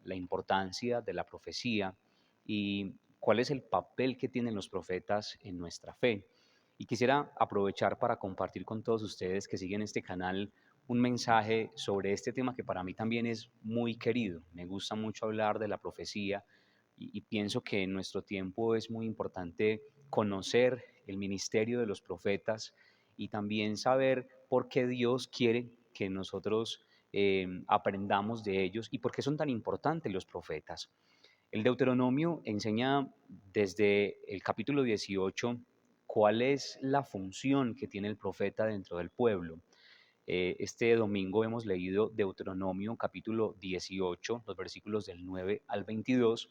la importancia de la profecía y cuál es el papel que tienen los profetas en nuestra fe. Y quisiera aprovechar para compartir con todos ustedes que siguen este canal un mensaje sobre este tema que para mí también es muy querido. Me gusta mucho hablar de la profecía y pienso que en nuestro tiempo es muy importante conocer el ministerio de los profetas y también saber por qué Dios quiere que nosotros aprendamos de ellos y por qué son tan importantes los profetas. El Deuteronomio enseña desde el capítulo 18 cuál es la función que tiene el profeta dentro del pueblo. Este domingo hemos leído Deuteronomio capítulo 18, los versículos del 9 al 22,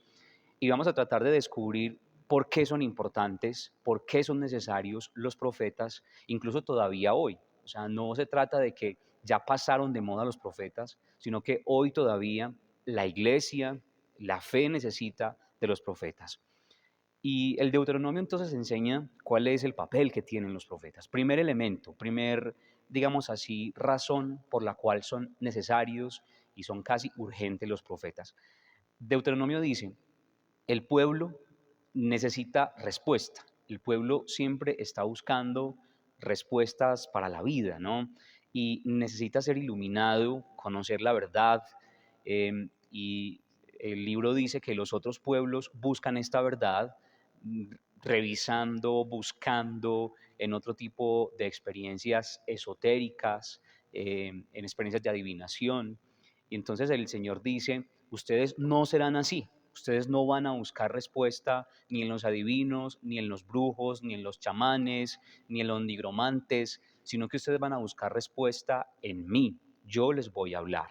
y vamos a tratar de descubrir por qué son importantes, por qué son necesarios los profetas, incluso todavía hoy. O sea, no se trata de que ya pasaron de moda los profetas, sino que hoy todavía la iglesia, la fe necesita de los profetas. Y el Deuteronomio entonces enseña cuál es el papel que tienen los profetas. Primer elemento, digamos así, razón por la cual son necesarios y son casi urgentes los profetas. Deuteronomio dice, el pueblo necesita respuesta. El pueblo siempre está buscando respuestas para la vida, ¿no? Y necesita ser iluminado, conocer la verdad. Y el libro dice que los otros pueblos buscan esta verdad mm, revisando, buscando en otro tipo de experiencias esotéricas, en experiencias de adivinación. Y entonces el Señor dice, ustedes no serán así. Ustedes no van a buscar respuesta ni en los adivinos, ni en los brujos, ni en los chamanes, ni en los nigromantes, sino que ustedes van a buscar respuesta en mí. Yo les voy a hablar.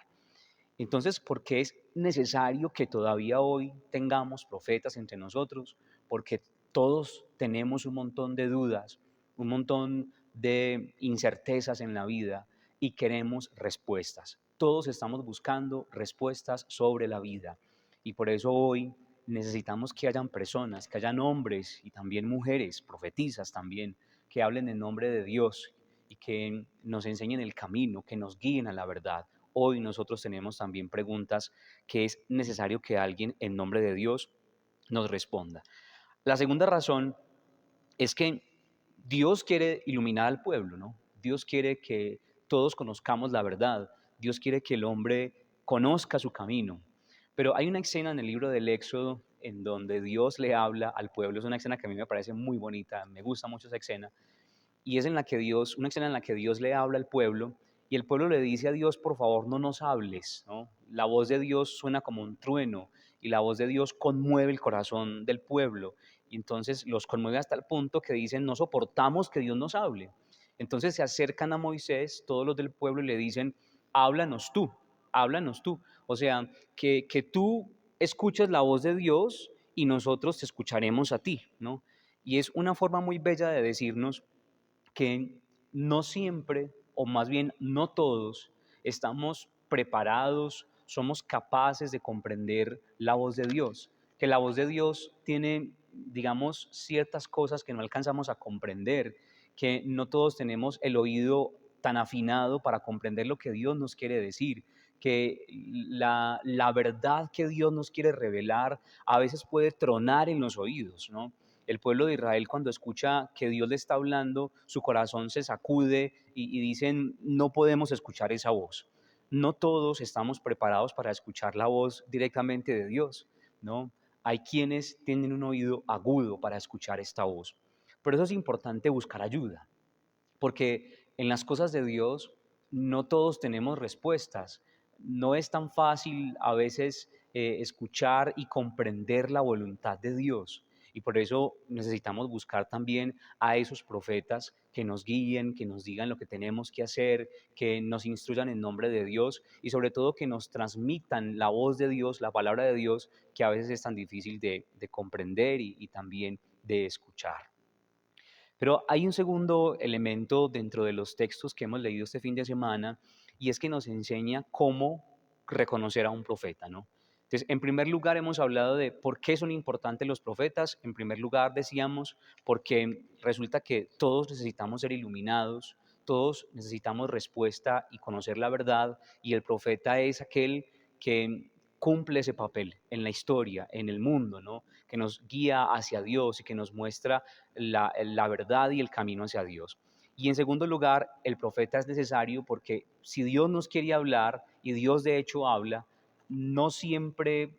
Entonces, ¿por qué es necesario que todavía hoy tengamos profetas entre nosotros? Porque todos tenemos un montón de dudas, un montón de incertezas en la vida y queremos respuestas. Todos estamos buscando respuestas sobre la vida y por eso hoy necesitamos que hayan personas, que hayan hombres y también mujeres, profetisas también, que hablen en nombre de Dios y que nos enseñen el camino, que nos guíen a la verdad. Hoy nosotros tenemos también preguntas que es necesario que alguien en nombre de Dios nos responda. La segunda razón es que Dios quiere iluminar al pueblo, ¿no? Dios quiere que todos conozcamos la verdad. Dios quiere que el hombre conozca su camino. Pero hay una escena en el libro del Éxodo en donde Dios le habla al pueblo. Es una escena que a mí me parece muy bonita, me gusta mucho esa escena y es en la que Dios, una escena en la que Dios le habla al pueblo y el pueblo le dice a Dios, por favor, no nos hables, ¿no? La voz de Dios suena como un trueno y la voz de Dios conmueve el corazón del pueblo y entonces los conmueve hasta el punto que dicen, no soportamos que Dios nos hable. Entonces se acercan a Moisés, todos los del pueblo, y le dicen, háblanos tú, háblanos tú. O sea, que tú escuches la voz de Dios y nosotros te escucharemos a ti, ¿no? Y es una forma muy bella de decirnos que no siempre, o más bien no todos, estamos preparados, somos capaces de comprender la voz de Dios, que la voz de Dios tiene, digamos, ciertas cosas que no alcanzamos a comprender, que no todos tenemos el oído tan afinado para comprender lo que Dios nos quiere decir, que la verdad que Dios nos quiere revelar a veces puede tronar en los oídos, ¿no? El pueblo de Israel cuando escucha que Dios le está hablando, su corazón se sacude y dicen, no podemos escuchar esa voz. No todos estamos preparados para escuchar la voz directamente de Dios, ¿no? Hay quienes tienen un oído agudo para escuchar esta voz. Por eso es importante buscar ayuda, porque en las cosas de Dios no todos tenemos respuestas. No es tan fácil a veces escuchar y comprender la voluntad de Dios. Y por eso necesitamos buscar también a esos profetas que nos guíen, que nos digan lo que tenemos que hacer, que nos instruyan en nombre de Dios y sobre todo que nos transmitan la voz de Dios, la palabra de Dios, que a veces es tan difícil de comprender y también de escuchar. Pero hay un segundo elemento dentro de los textos que hemos leído este fin de semana y es que nos enseña cómo reconocer a un profeta, ¿no? Entonces, en primer lugar hemos hablado de por qué son importantes los profetas. En primer lugar decíamos porque resulta que todos necesitamos ser iluminados, todos necesitamos respuesta y conocer la verdad y el profeta es aquel que cumple ese papel en la historia, en el mundo, ¿no? Que nos guía hacia Dios y que nos muestra la verdad y el camino hacia Dios. Y en segundo lugar, el profeta es necesario porque si Dios nos quiere hablar, y Dios de hecho habla, no siempre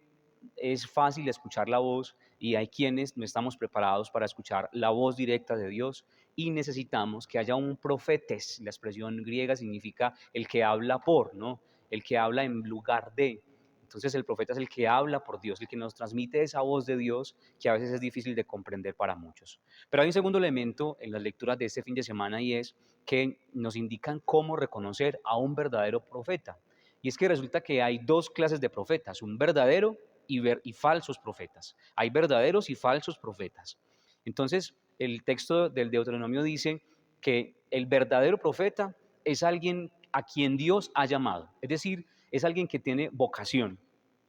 es fácil escuchar la voz y hay quienes no estamos preparados para escuchar la voz directa de Dios y necesitamos que haya un profetes. La expresión griega significa el que habla por, ¿no? El que habla en lugar de. Entonces el profeta es el que habla por Dios, el que nos transmite esa voz de Dios que a veces es difícil de comprender para muchos. Pero hay un segundo elemento en las lecturas de este fin de semana y es que nos indican cómo reconocer a un verdadero profeta. Y es que resulta que hay dos clases de profetas, un verdadero y falsos profetas. Hay verdaderos y falsos profetas. Entonces, el texto del Deuteronomio dice que el verdadero profeta es alguien a quien Dios ha llamado, es decir, es alguien que tiene vocación,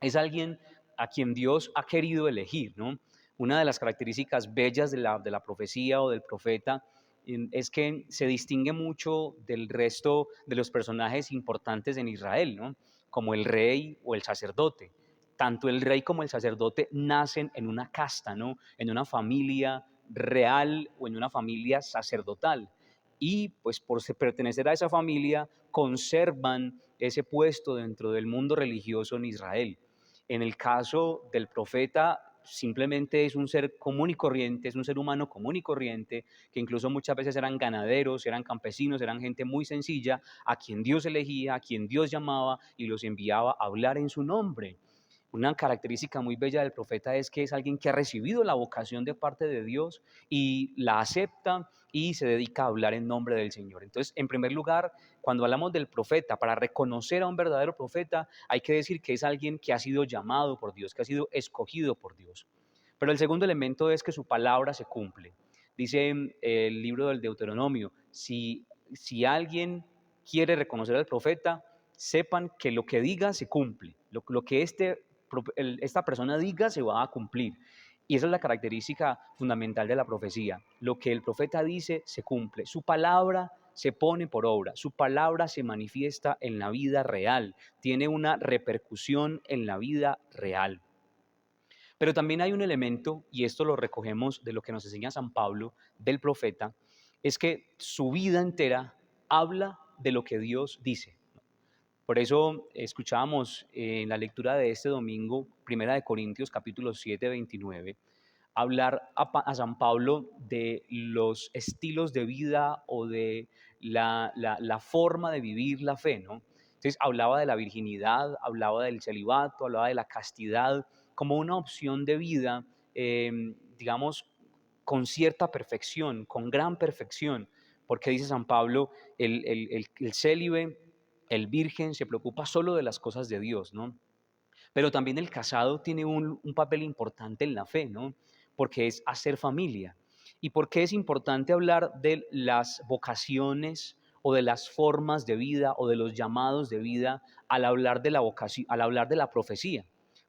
es alguien a quien Dios ha querido elegir, ¿no? Una de las características bellas de la profecía o del profeta es que se distingue mucho del resto de los personajes importantes en Israel, ¿no? Como el rey o el sacerdote. Tanto el rey como el sacerdote nacen en una casta, ¿no? En una familia real o en una familia sacerdotal. Y pues por pertenecer a esa familia conservan ese puesto dentro del mundo religioso en Israel. En el caso del profeta, simplemente es un ser común y corriente, es un ser humano común y corriente, que incluso muchas veces eran ganaderos, eran campesinos, eran gente muy sencilla, a quien Dios elegía, a quien Dios llamaba y los enviaba a hablar en su nombre. Una característica muy bella del profeta es que es alguien que ha recibido la vocación de parte de Dios y la acepta y se dedica a hablar en nombre del Señor. Entonces, en primer lugar, cuando hablamos del profeta, para reconocer a un verdadero profeta, hay que decir que es alguien que ha sido llamado por Dios, que ha sido escogido por Dios. Pero el segundo elemento es que su palabra se cumple. Dice el libro del Deuteronomio, si alguien quiere reconocer al profeta, sepan que lo que diga se cumple, lo que esta persona diga se va a cumplir. Y esa es la característica fundamental de la profecía. Lo que el profeta dice se cumple. Su palabra se pone por obra. Su palabra se manifiesta en la vida real. Tiene una repercusión en la vida real. Pero también hay un elemento, y esto lo recogemos de lo que nos enseña San Pablo del profeta, es que su vida entera habla de lo que Dios dice. Por eso escuchábamos en la lectura de este domingo, Primera de Corintios capítulo 7, 29, hablar a San Pablo de los estilos de vida o de la forma de vivir la fe, ¿no? Entonces hablaba de la virginidad, hablaba del celibato, hablaba de la castidad como una opción de vida, eh, digamos, con cierta perfección, con gran perfección, porque dice San Pablo, el célibe, el virgen se preocupa solo de las cosas de Dios, ¿no? Pero también el casado tiene un papel importante en la fe, ¿no? Porque es hacer familia. ¿Y por qué es importante hablar de las vocaciones o de las formas de vida o de los llamados de vida al hablar de la vocación, al hablar de la profecía?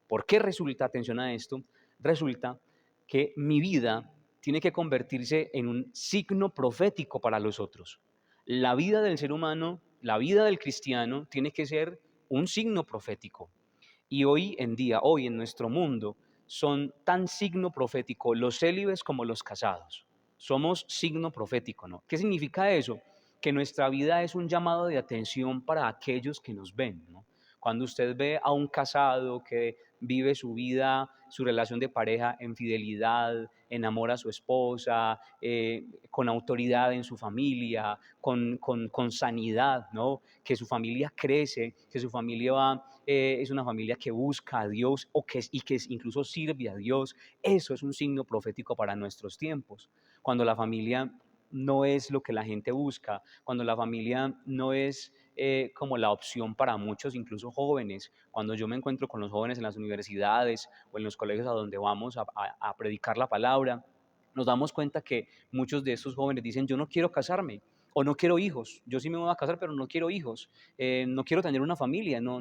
¿Por qué resulta, atención a esto, resulta que mi vida tiene que convertirse en un signo profético para los otros? La vida del ser humano, la vida del cristiano, tiene que ser un signo profético. Y hoy en día, hoy en nuestro mundo, son tan signo profético los célibes como los casados. Somos signo profético, ¿no? ¿Qué significa eso? Que nuestra vida es un llamado de atención para aquellos que nos ven, ¿no? Cuando usted ve a un casado que vive su vida, su relación de pareja en fidelidad, enamora a su esposa, con autoridad en su familia, con sanidad, ¿no? Que su familia crece, que su familia es una familia que busca a Dios y que incluso sirve a Dios. Eso es un signo profético para nuestros tiempos. Cuando la familia no es lo que la gente busca, cuando la familia no es como la opción para muchos, incluso jóvenes. Cuando yo me encuentro con los jóvenes en las universidades o en los colegios a donde vamos a predicar la palabra, nos damos cuenta que muchos de estos jóvenes dicen, yo no quiero casarme o no quiero hijos, yo sí me voy a casar, pero no quiero hijos, no quiero tener una familia, no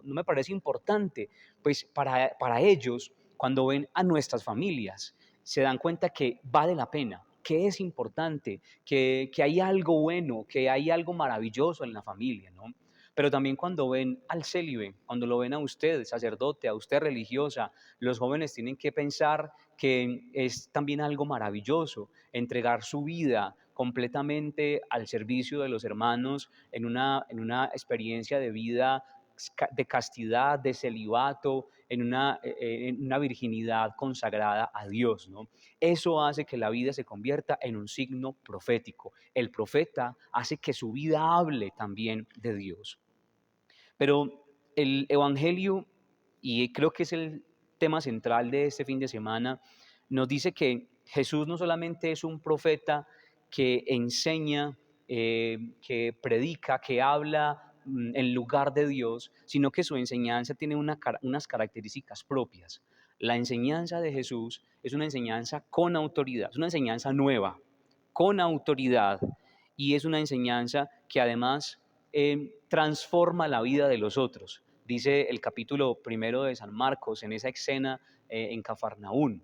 me parece importante. Pues para ellos, cuando ven a nuestras familias, se dan cuenta que vale la pena, que es importante, que hay algo bueno, que hay algo maravilloso en la familia, ¿no? pero también cuando ven al célibe, cuando lo ven a usted, sacerdote, a usted religiosa, los jóvenes tienen que pensar que es también algo maravilloso entregar su vida completamente al servicio de los hermanos en una experiencia de vida de castidad, de celibato, en una virginidad consagrada a Dios, ¿no? Eso hace que la vida se convierta en un signo profético. El profeta hace que su vida hable también de Dios. Pero el Evangelio, y creo que es el tema central de este fin de semana, nos dice que Jesús no solamente es un profeta que enseña, que predica, que habla en lugar de Dios, sino que su enseñanza tiene unas características propias. La enseñanza de Jesús es una enseñanza con autoridad, es una enseñanza nueva, con autoridad, y es una enseñanza que además transforma la vida de los otros. Dice el capítulo primero de San Marcos en esa escena en Cafarnaún.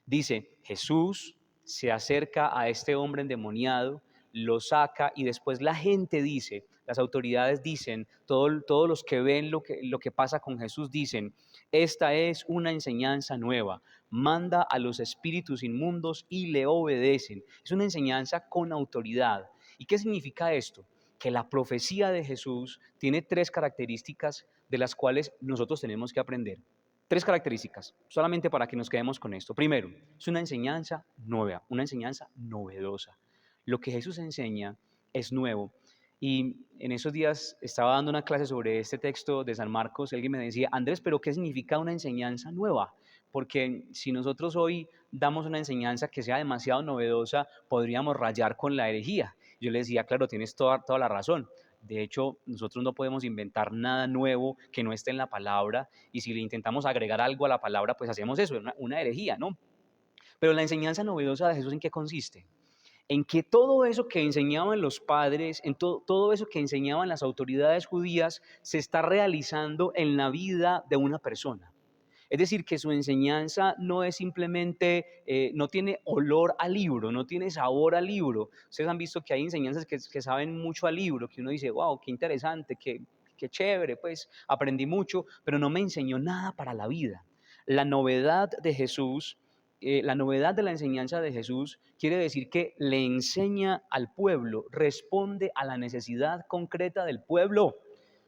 Dice, Jesús se acerca a este hombre endemoniado, lo saca y después la gente dice, las autoridades dicen, todos los que ven lo que pasa con Jesús dicen, esta es una enseñanza nueva, manda a los espíritus inmundos y le obedecen. Es una enseñanza con autoridad. ¿Y qué significa esto? Que la profecía de Jesús tiene tres características de las cuales nosotros tenemos que aprender. Tres características, solamente para que nos quedemos con esto. Primero, es una enseñanza nueva, una enseñanza novedosa. Lo que Jesús enseña es nuevo. Y en esos días estaba dando una clase sobre este texto de San Marcos y alguien me decía, Andrés, ¿pero qué significa una enseñanza nueva? Porque si nosotros hoy damos una enseñanza que sea demasiado novedosa, podríamos rayar con la herejía. Yo le decía, claro, tienes toda la razón. De hecho, nosotros no podemos inventar nada nuevo que no esté en la palabra, y si le intentamos agregar algo a la palabra, pues hacemos eso, una herejía, ¿no? Pero la enseñanza novedosa de Jesús, ¿en qué consiste? En que todo eso que enseñaban los padres, en todo eso que enseñaban las autoridades judías, se está realizando en la vida de una persona. Es decir, que su enseñanza no es simplemente, no tiene olor a libro, no tiene sabor a libro. Ustedes han visto que hay enseñanzas que saben mucho a libro, que uno dice, wow, qué interesante, qué chévere, pues aprendí mucho, pero no me enseñó nada para la vida. La novedad de Jesús, la novedad de la enseñanza de Jesús quiere decir que le enseña al pueblo, responde a la necesidad concreta del pueblo.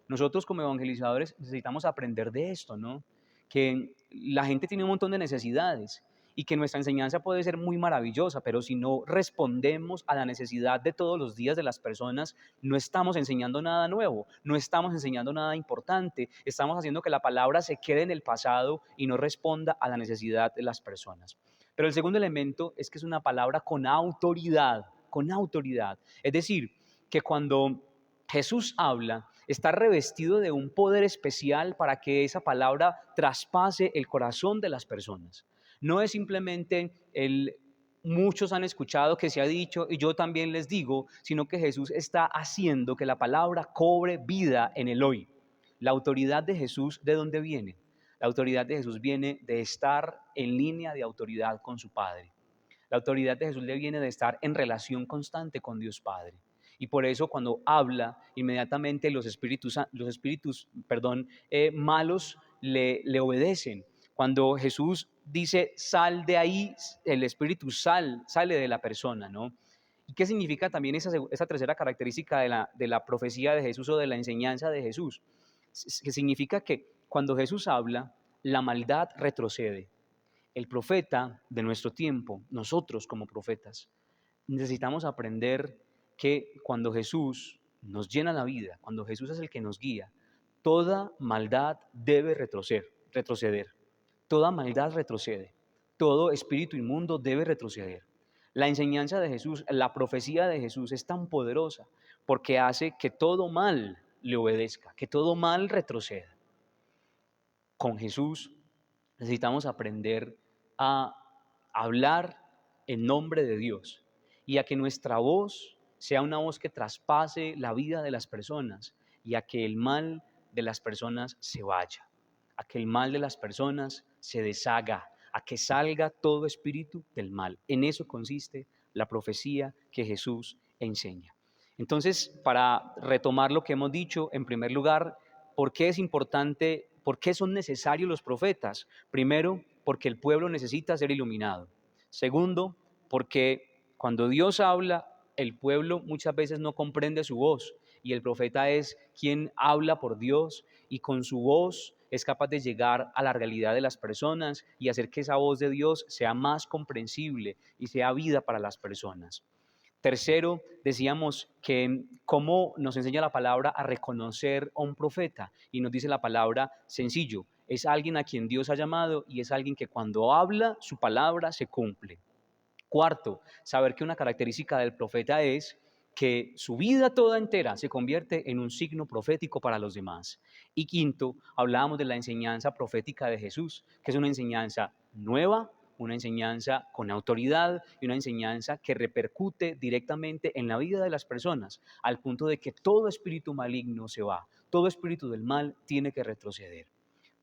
Nosotros como evangelizadores necesitamos aprender de esto, ¿no? Que la gente tiene un montón de necesidades y que nuestra enseñanza puede ser muy maravillosa, pero si no respondemos a la necesidad de todos los días de las personas, no estamos enseñando nada nuevo, no estamos enseñando nada importante, estamos haciendo que la palabra se quede en el pasado y no responda a la necesidad de las personas. Pero el segundo elemento es que es una palabra con autoridad, con autoridad. Es decir, que cuando Jesús habla, está revestido de un poder especial para que esa palabra traspase el corazón de las personas. No es simplemente muchos han escuchado que se ha dicho y yo también les digo, sino que Jesús está haciendo que la palabra cobre vida en el hoy. La autoridad de Jesús, ¿de dónde viene? La autoridad de Jesús viene de estar en línea de autoridad con su Padre. La autoridad de Jesús le viene de estar en relación constante con Dios Padre. Y por eso cuando habla, inmediatamente los espíritus malos le obedecen. Cuando Jesús dice, sal de ahí, el espíritu sale de la persona, ¿no? ¿Y qué significa también esa tercera característica de la profecía de Jesús o de la enseñanza de Jesús? Que significa que cuando Jesús habla, la maldad retrocede. El profeta de nuestro tiempo, nosotros como profetas, necesitamos aprender que cuando Jesús nos llena la vida, cuando Jesús es el que nos guía, toda maldad debe retroceder. Toda maldad retrocede. Todo espíritu inmundo debe retroceder. La enseñanza de Jesús, la profecía de Jesús es tan poderosa porque hace que todo mal le obedezca, que todo mal retroceda. Con Jesús necesitamos aprender a hablar en nombre de Dios y a que nuestra voz sea una voz que traspase la vida de las personas y a que el mal de las personas se vaya, a que el mal de las personas se deshaga, a que salga todo espíritu del mal. En eso consiste la profecía que Jesús enseña. Entonces, para retomar lo que hemos dicho, en primer lugar, ¿por qué es importante, por qué son necesarios los profetas? Primero, porque el pueblo necesita ser iluminado. Segundo, porque cuando Dios habla, el pueblo muchas veces no comprende su voz y el profeta es quien habla por Dios y con su voz es capaz de llegar a la realidad de las personas y hacer que esa voz de Dios sea más comprensible y sea vida para las personas. Tercero, decíamos que cómo nos enseña la palabra a reconocer a un profeta y nos dice la palabra sencillo, es alguien a quien Dios ha llamado y es alguien que cuando habla su palabra se cumple. Cuarto, saber que una característica del profeta es que su vida toda entera se convierte en un signo profético para los demás. Y quinto, hablábamos de la enseñanza profética de Jesús, que es una enseñanza nueva, una enseñanza con autoridad y una enseñanza que repercute directamente en la vida de las personas, al punto de que todo espíritu maligno se va, todo espíritu del mal tiene que retroceder.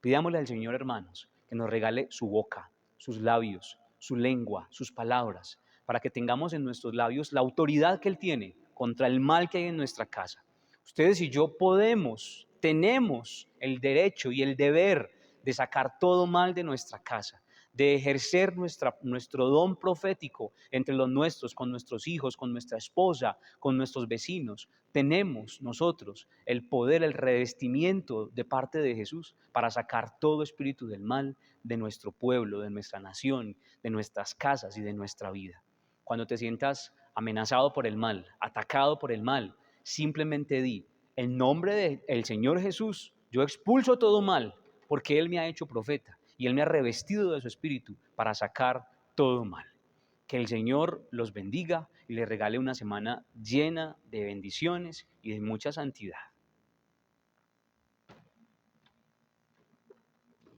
Pidámosle al Señor, hermanos, que nos regale su boca, sus labios, su lengua, sus palabras, para que tengamos en nuestros labios la autoridad que Él tiene contra el mal que hay en nuestra casa. Ustedes y yo podemos, tenemos el derecho y el deber de sacar todo mal de nuestra casa, de ejercer nuestro don profético entre los nuestros, con nuestros hijos, con nuestra esposa, con nuestros vecinos. Tenemos nosotros el poder, el revestimiento de parte de Jesús para sacar todo espíritu del mal de nuestro pueblo, de nuestra nación, de nuestras casas y de nuestra vida. Cuando te sientas amenazado por el mal, atacado por el mal, simplemente di, en nombre del Señor Jesús, yo expulso todo mal, porque Él me ha hecho profeta y Él me ha revestido de su espíritu para sacar todo mal. Que el Señor los bendiga y les regale una semana llena de bendiciones y de mucha santidad.